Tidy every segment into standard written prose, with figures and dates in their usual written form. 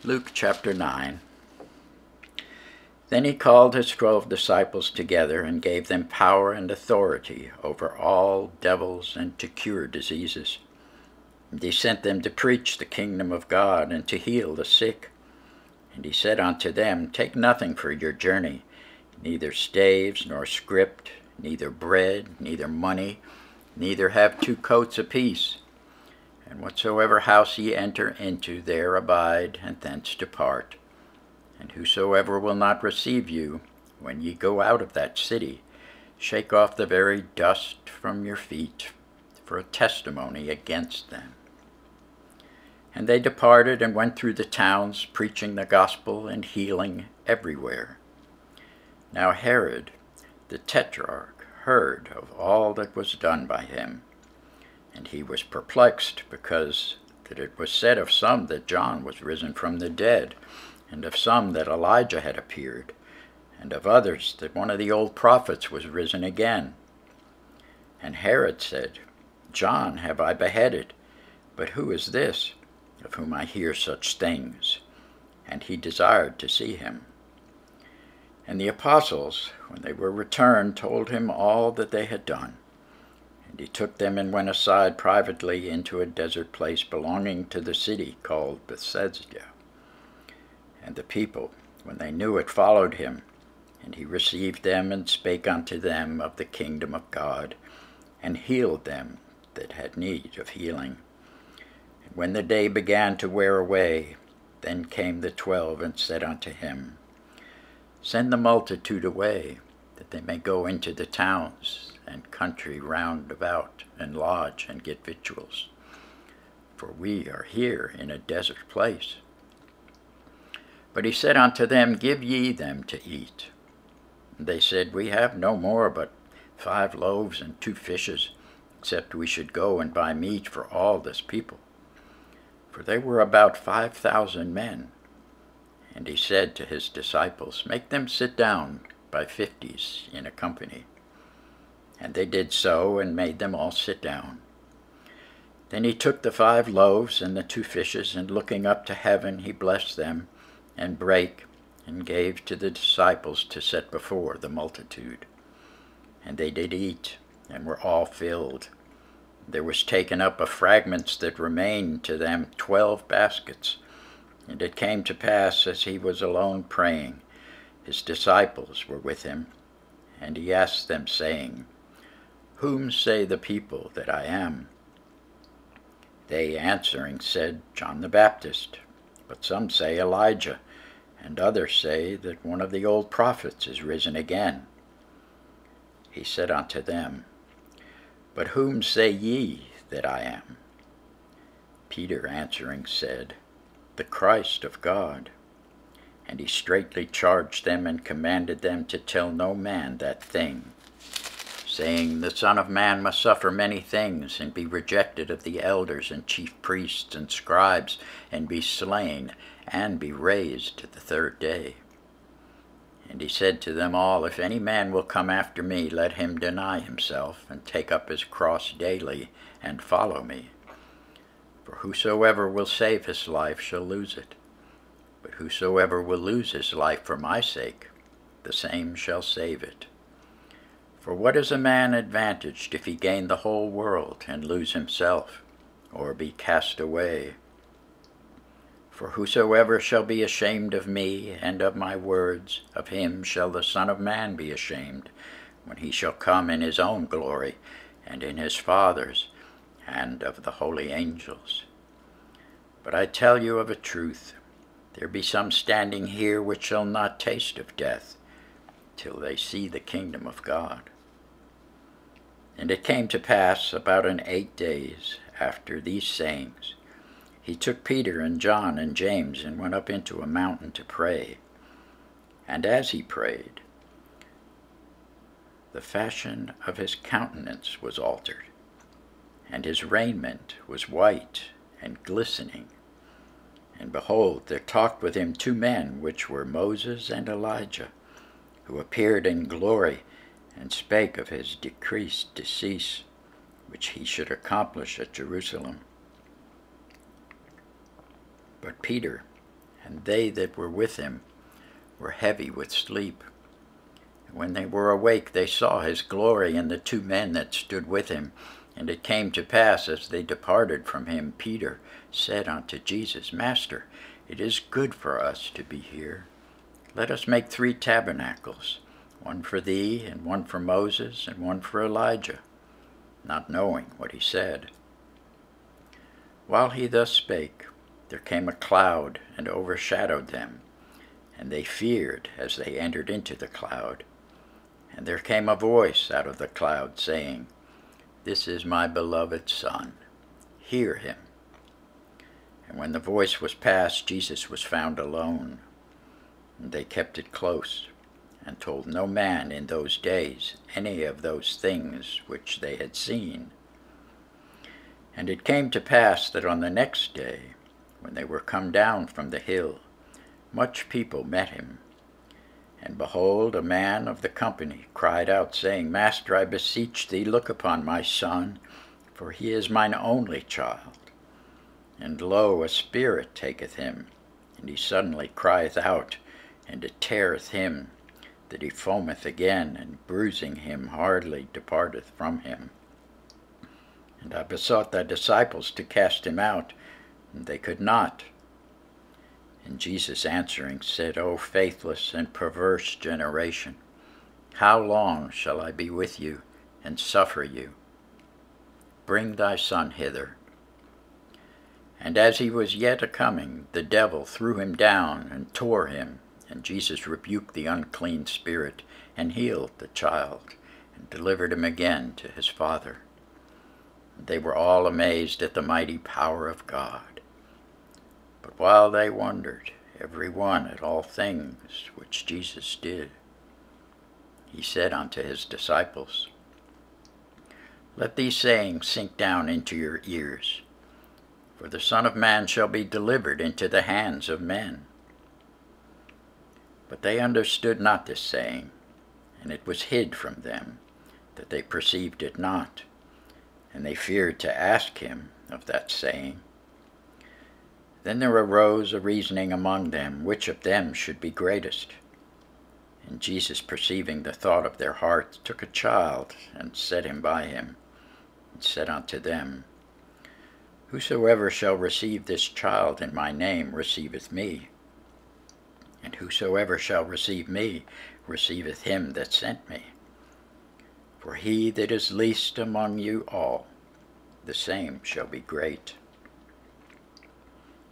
Luke chapter 9. Then he called his 12 disciples together and gave them power and authority over all devils and to cure diseases. And he sent them to preach the kingdom of God and to heal the sick. And he said unto them, Take nothing for your journey, neither staves nor scrip, neither bread, neither money, neither have 2 coats apiece. And whatsoever house ye enter into, there abide, and thence depart. And whosoever will not receive you, when ye go out of that city, shake off the very dust from your feet, for a testimony against them. And they departed and went through the towns, preaching the gospel and healing everywhere. Now Herod the Tetrarch heard of all that was done by him, and he was perplexed, because that it was said of some that John was risen from the dead, and of some that Elijah had appeared, and of others that one of the old prophets was risen again. And Herod said, John have I beheaded, but who is this, of whom I hear such things? And he desired to see him. And the apostles, when they were returned, told him all that they had done. And he took them and went aside privately into a desert place belonging to the city called Bethsaida. And the people, when they knew it, followed him. And he received them and spake unto them of the kingdom of God, and healed them that had need of healing. And when the day began to wear away, then came the 12 and said unto him, Send the multitude away, that they may go into the towns and country round about, and lodge and get victuals. For we are here in a desert place. But he said unto them, Give ye them to eat. And they said, We have no more but 5 loaves and 2 fishes, except we should go and buy meat for all this people. For they were about 5,000 men. And he said to his disciples, Make them sit down by 50s in a company. And they did so, and made them all sit down. Then he took the 5 loaves and the 2 fishes, and looking up to heaven, he blessed them, and brake, and gave to the disciples to set before the multitude. And they did eat, and were all filled. There was taken up of fragments that remained to them 12 baskets. And it came to pass, as he was alone praying, his disciples were with him, and he asked them, saying, Whom say the people that I am? They answering said, John the Baptist, but some say Elijah, and others say that one of the old prophets is risen again. He said unto them, But whom say ye that I am? Peter answering said, The Christ of God. And he straitly charged them and commanded them to tell no man that thing, saying, The Son of Man must suffer many things, and be rejected of the elders and chief priests and scribes, and be slain, and be raised the 3rd day. And he said to them all, If any man will come after me, let him deny himself, and take up his cross daily, and follow me. For whosoever will save his life shall lose it. But whosoever will lose his life for my sake, the same shall save it. For what is a man advantaged if he gain the whole world, and lose himself, or be cast away? For whosoever shall be ashamed of me and of my words, of him shall the Son of Man be ashamed, when he shall come in his own glory, and in his Father's, and of the holy angels. But I tell you of a truth, there be some standing here which shall not taste of death, till they see the kingdom of God. And it came to pass about in 8 days after these sayings, he took Peter and John and James, and went up into a mountain to pray. And as he prayed, the fashion of his countenance was altered, and his raiment was white and glistening. And behold, there talked with him 2 men, which were Moses and Elijah, who appeared in glory, and spake of his decreased decease, which he should accomplish at Jerusalem. But Peter, and they that were with him were heavy with sleep. And when they were awake, they saw his glory and the two men that stood with him. And it came to pass, as they departed from him, Peter said unto Jesus, Master, it is good for us to be here. Let us make 3 tabernacles, one for thee, and one for Moses, and one for Elijah, not knowing what he said. While he thus spake, there came a cloud and overshadowed them, and they feared as they entered into the cloud. And there came a voice out of the cloud, saying, This is my beloved Son, hear him. And when the voice was past, Jesus was found alone. And they kept it close, and told no man in those days any of those things which they had seen. And it came to pass that on the next day, when they were come down from the hill, much people met him. And behold, a man of the company cried out, saying, Master, I beseech thee, look upon my son, for he is mine only child. And lo, a spirit taketh him, and he suddenly crieth out, and it teareth him, that he foameth again, and bruising him hardly departeth from him. And I besought thy disciples to cast him out, and they could not. And Jesus answering said, O faithless and perverse generation, how long shall I be with you, and suffer you? Bring thy son hither. And as he was yet a-coming, the devil threw him down, and tore him. And Jesus rebuked the unclean spirit, and healed the child, and delivered him again to his father. And they were all amazed at the mighty power of God. But while they wondered, every one at all things which Jesus did, he said unto his disciples, Let these sayings sink down into your ears, for the Son of Man shall be delivered into the hands of men. But they understood not this saying, and it was hid from them, that they perceived it not, and they feared to ask him of that saying. Then there arose a reasoning among them, which of them should be greatest. And Jesus, perceiving the thought of their hearts, took a child, and set him by him, and said unto them, Whosoever shall receive this child in my name receiveth me, and whosoever shall receive me receiveth him that sent me. For he that is least among you all, the same shall be great.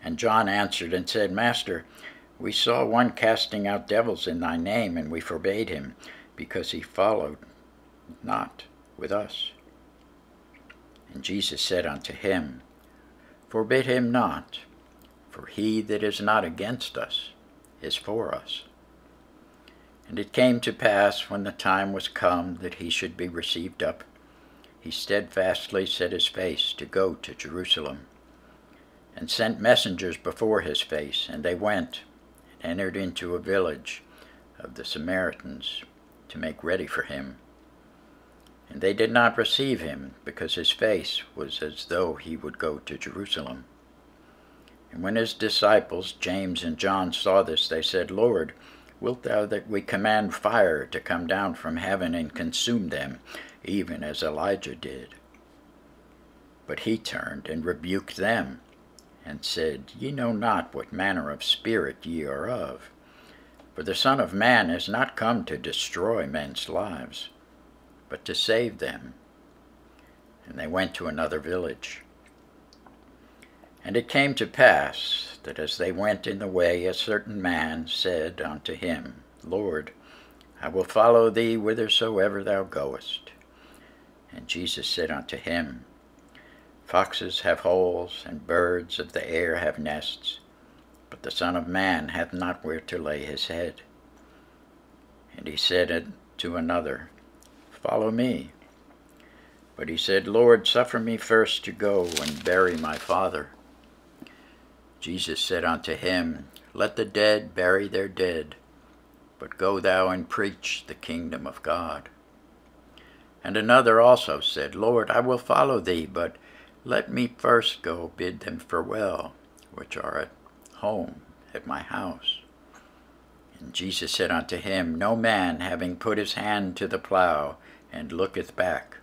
And John answered and said, Master, we saw one casting out devils in thy name, and we forbade him, because he followed not with us. And Jesus said unto him, Forbid him not, for he that is not against us is for us. And it came to pass, when the time was come that he should be received up, he steadfastly set his face to go to Jerusalem, and sent messengers before his face, and they went and entered into a village of the Samaritans to make ready for him. And they did not receive him, because his face was as though he would go to Jerusalem. And when his disciples, James and John, saw this, they said, Lord, wilt thou that we command fire to come down from heaven and consume them, even as Elijah did? But he turned and rebuked them, and said, Ye know not what manner of spirit ye are of. For the Son of Man is not come to destroy men's lives, but to save them. And they went to another village. And it came to pass that as they went in the way, a certain man said unto him, Lord, I will follow thee whithersoever thou goest. And Jesus said unto him, Foxes have holes, and birds of the air have nests, but the Son of Man hath not where to lay his head. And he said to another, Follow me. But he said, Lord, suffer me first to go and bury my father. Jesus said unto him, Let the dead bury their dead, but go thou and preach the kingdom of God. And another also said, Lord, I will follow thee, but let me first go bid them farewell, which are at home, at my house. And Jesus said unto him, No man, having put his hand to the plow, and looketh back,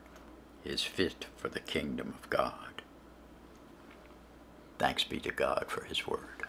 is fit for the kingdom of God. Thanks be to God for his word.